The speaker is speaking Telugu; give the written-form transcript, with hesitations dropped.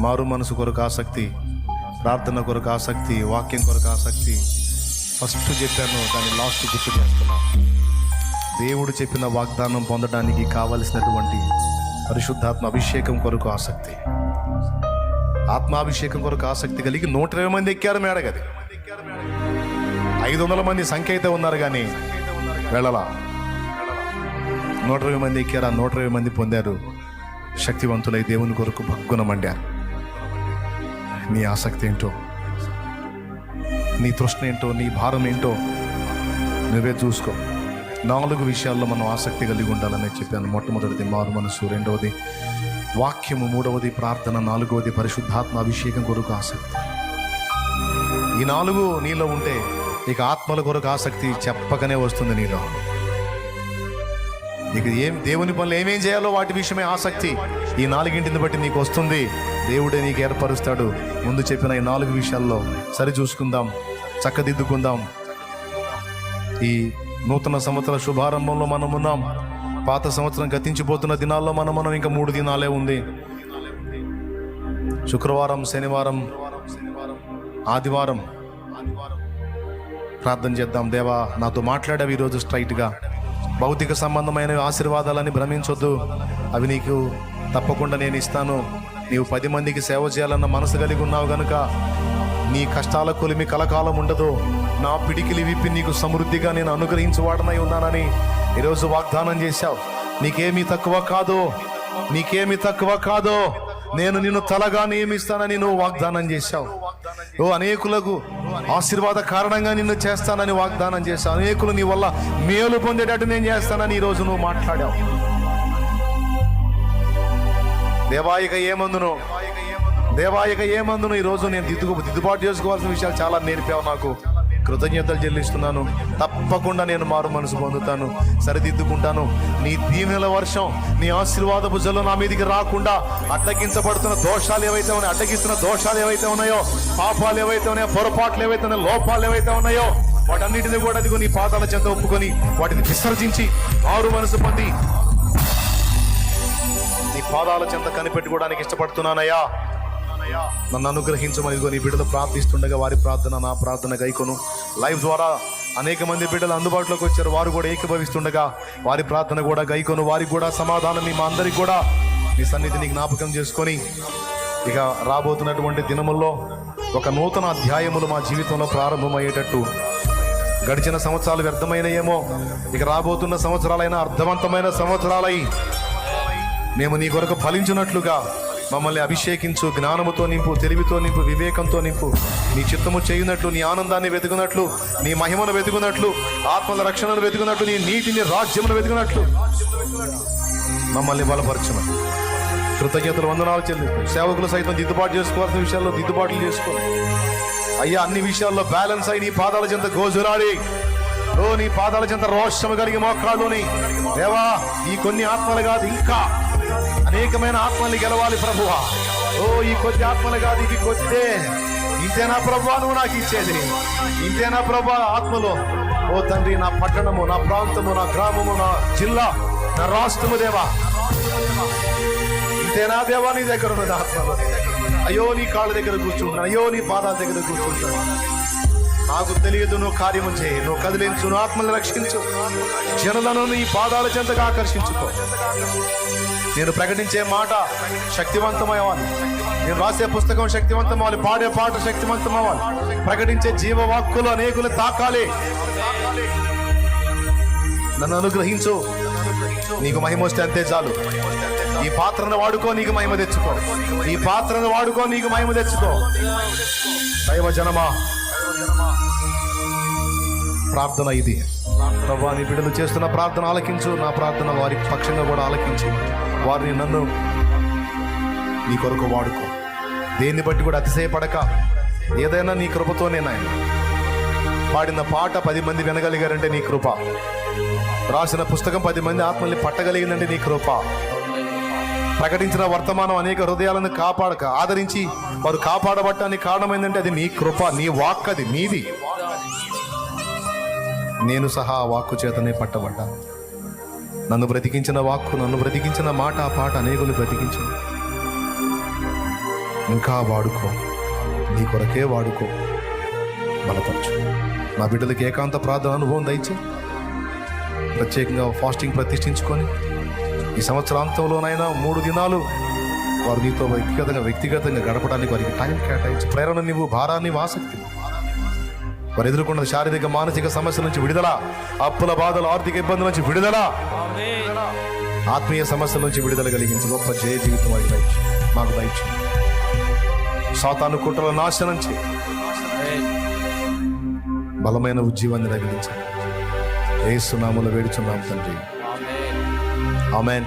మారు మనసు కొరకు ఆసక్తి, ప్రార్థన కొరకు ఆసక్తి, వాక్యం కొరకు ఆసక్తి. ఫస్ట్ చెప్పాను, దాన్ని లాస్ట్ గుర్తు చేస్తున్నాను. దేవుడు చెప్పిన వాగ్దానం పొందడానికి కావలసినటువంటి పరిశుద్ధాత్మ అభిషేకం కొరకు ఆసక్తి, ఆత్మాభిషేకం కొరకు ఆసక్తి కలిగి 120 మంది ఎక్కారు మేడగది. 500 మంది సంఖ్య అయితే ఉన్నారు కానీ వెళ్ళలా. 120 మంది ఎక్కారు. ఆ 120 మంది పొందారు, శక్తివంతులై దేవుని కొరకు భగ్గున మండారు. నీ ఆసక్తి ఏంటో, నీ తృష్ణ ఏంటో, నీ భారం ఏంటో నువ్వే చూసుకో. 4 విషయాల్లో మనం ఆసక్తి కలిగి ఉండాలని చెప్పాను. మొట్టమొదటిది మారు మనసు, 2వది వాక్యము, 3వది ప్రార్థన, 4వది పరిశుద్ధాత్మ అభిషేకం కొరకు ఆసక్తి. ఈ 4 నీలో ఉంటే ఇక ఆత్మల కొరకు ఆసక్తి చెప్పకనే వస్తుంది నీలో. ఇక దేవుని పనులు ఏమేం చేయాలో వాటి విషయమే ఆసక్తి ఈ 4 బట్టి నీకు వస్తుంది. దేవుడే నీకు ఏర్పరుస్తాడు. ముందు చెప్పిన ఈ 4 విషయాల్లో సరి చూసుకుందాం, చక్కదిద్దుకుందాం. ఈ నూతన సంవత్సర శుభారంభంలో మనం ఉన్నాం. పాత సంవత్సరం గతించిపోతున్న దినాల్లో మనం ఇంకా 3 దినాలే ఉంది. శుక్రవారం, శనివారం, ఆదివారం ప్రార్థన చేద్దాం. దేవా, నాతో మాట్లాడావు ఈరోజు స్ట్రైట్గా. భౌతిక సంబంధమైన ఆశీర్వాదాలని భ్రమించొద్దు, అవి నీకు తప్పకుండా నేను ఇస్తాను. నీవు 10 మందికి సేవ చేయాలన్న మనసు కలిగి ఉన్నావు గనుక నీ కష్టాల కొలిమి కలకాలం ఉండదు. నా పిడికిలి విప్పి నీకు సమృద్ధిగా నేను అనుగ్రహించువాడనై ఉన్నానని ఈరోజు వాగ్దానం చేశావు. నీకేమీ తక్కువ కాదు, నీకేమీ తక్కువ కాదు. నేను నిన్ను తలగా నియమిస్తానని నువ్వు వాగ్దానం చేశావు. అనేకులకు ఆశీర్వాద కారణంగా నిన్ను చేస్తానని వాగ్దానం చేశావు. అనేకులు నీ వల్ల మేలు పొందేటట్టు నేను చేస్తానని ఈరోజు నువ్వు మాట్లాడావు. దేవాయిక ఏమందును ఈరోజు నేను దిద్దుబాటు చేసుకోవాల్సిన విషయాలు చాలా నేర్పావు. నాకు కృతజ్ఞతలు చెల్లిస్తున్నాను. తప్పకుండా నేను మారు మనసు పొందుతాను, సరిదిద్దుకుంటాను. నీ దీవెనల వర్షం, నీ ఆశీర్వాద భుజంలో నా మీదికి రాకుండా అడ్డగించబడుతున్న దోషాలు ఏవైతే ఉన్నాయో, అడ్డగిస్తున్న దోషాలు ఏవైతే ఉన్నాయో, పాపాలు ఏవైతే ఉన్నాయో, పొరపాట్లు ఏవైతే ఉన్నాయో, లోపాలు ఏవైతే ఉన్నాయో, వాటన్నిటిని కూడా అదిగో నీ పాదాల చెంత ఒప్పుకొని వాటిని విసర్జించి మారు మనసు పొంది నీ పాదాల చెంత కనిపెట్టుకోవడానికి ఇష్టపడుతున్నానయ్యా. నన్ను అనుగ్రహించమని నీ బిడ్డలు ప్రార్థిస్తుండగా వారి ప్రార్థన నా ప్రార్థన గైకొను. లైవ్ ద్వారా అనేక మంది బిడ్డలు అందుబాటులోకి వచ్చారు. వారు కూడా ఏకీభవిస్తుండగా వారి ప్రార్థన కూడా గైకొను. వారికి కూడా సమాధానం మా అందరికి కూడా నీ సన్నిధిని జ్ఞాపకం చేసుకొని ఇక రాబోతున్నటువంటి దినముల్లో ఒక నూతన అధ్యాయములు మా జీవితంలో ప్రారంభమయ్యేటట్టు, గడిచిన సంవత్సరాలు వ్యర్థమైనయేమో, ఇక రాబోతున్న సంవత్సరాలైనా అర్థవంతమైన సంవత్సరాలై మేము నీ కొరకు ఫలించినట్లుగా మమ్మల్ని అభిషేకించు. జ్ఞానముతో నింపు, తెలివితో నింపు, వివేకంతో నింపు. నీ చిత్తము చేయునట్లు, నీ ఆనందాన్ని వెతుకున్నట్లు, నీ మహిమను వెతుకున్నట్లు, ఆత్మల రక్షణను వెతుకున్నట్లు, నీ నీతిని, రాజ్యమును వెతుకున్నట్లు మమ్మల్ని బలపరచమని కృతజ్ఞతలు, వందనాలు చెల్లిస్తూ సేవకులు సైతం దిద్దుబాటు చేసుకోవాల్సిన విషయాల్లో దిద్దుబాట్లు చేసుకో అయ్యా. అన్ని విషయాల్లో బ్యాలెన్స్ అయి నీ పాదాల చెంత గోజురాడి, నీ పాదాల చెంత రోషము కలిగి మోకాళ్ళుని దేవా, ఈ కొన్ని ఆత్మలు కాదు ఇంకా అనేకమైన ఆత్మల్ని గెలవాలి ప్రభువా. ఈ కొద్ది ఆత్మలు కాదు, ఇది కొద్దే. ఇంతేనా ప్రభువా నువ్వు నాకు ఇచ్చేది? ఇంతేనా ప్రభువా ఆత్మలో? ఓ తండ్రి, నా పట్టణము, నా ప్రాంతము, నా గ్రామము, నా జిల్లా, నా రాష్ట్రము దేవా, ఇంతేనా దేవా నీ దగ్గర ఉన్నది ఆత్మలో? అయ్యో నీ కాళ్ళ దగ్గర కూర్చుంటాను, అయ్యో నీ పాదాల దగ్గర కూర్చుంటాను. నాకు తెలియదు, నువ్వు కార్యము చేయి, నువ్వు కదిలించు, నువ్వు ఆత్మల్ని రక్షించు, జనులను నీ పాదాల చెంతగా ఆకర్షించుకో. నేను ప్రకటించే మాట శక్తివంతమవ్వాలి, నేను రాసే పుస్తకం శక్తివంతమవ్వాలి, పాడే పాట శక్తివంతమవ్వాలి, ప్రకటించే జీవవాక్కులు అనేకులు తాకాలి. నన్ను అనుగ్రహించు, నీకు మహిమ వస్తే అంతే చాలు. ఈ పాత్రను వాడుకో, నీకు మహిమ తెచ్చుకో. ఈ పాత్రను వాడుకో, నీకు మహిమ తెచ్చుకో. దైవ జనమా, ప్రార్థన ఇది. ప్రభువా, నీ బిడ్డలు చేస్తున్న ప్రార్థన ఆలకించు. నా ప్రార్థన వారి పక్షంగా కూడా ఆలకించు. వారిని, నన్ను నీ కొరకు వాడుకో. దేన్ని బట్టి కూడా అతిశయపడక, ఏదైనా నీ కృపతోనే నాయన. పాడిన పాట 10 మంది వినగలిగారంటే నీ కృప. రాసిన పుస్తకం 10 మంది ఆత్మల్ని పట్టగలిగిందంటే నీ కృప. ప్రకటించిన వర్తమానం అనేక హృదయాలను ఆదరించి వారు కాపాడబట్టానికి కారణమైందంటే అది నీ కృప, నీ వాక్, అది నీది. నేను సహా ఆ వాక్కు చేతనే పట్టబడ్డా. నన్ను బ్రతికించిన వాక్కు, నన్ను బ్రతికించిన మాట, ఆ పాట అనేకులు బ్రతికించు. ఇంకా వాడుకో, నీ కొరకే వాడుకో, బలపరచు. నా బిడ్డలకి ఏకాంత ప్రార్థన అనుభవం దయచే, ప్రత్యేకంగా ఫాస్టింగ్ ప్రతిష్ఠించుకొని ఈ సంవత్సరాంతంలోనైనా 3 దినాలు వారు నీతో వ్యక్తిగతంగా గడపడానికి వారికి టైం కేటాయించి ప్రేరణ నీవు, భారాన్ని, ఆసక్తి. వారు ఎదుర్కొన్న శారీరక మానసిక సమస్యల నుంచి విడుదల, అప్పుల బాధలు, ఆర్థిక ఇబ్బందుల నుంచి విడుదల, ఆత్మీయ సమస్యల నుంచి విడుదల కలిగించి గొప్ప జయ జీవితం వారికి దయచు, మాకు దయచు. సాతాను కుట్రల నాశనం చేయి, బలమైన ఉజ్జీవాన్ని రగిలించాలి. యేసు నామములో వేడుచున్నాం తండ్రి, ఆమేన్.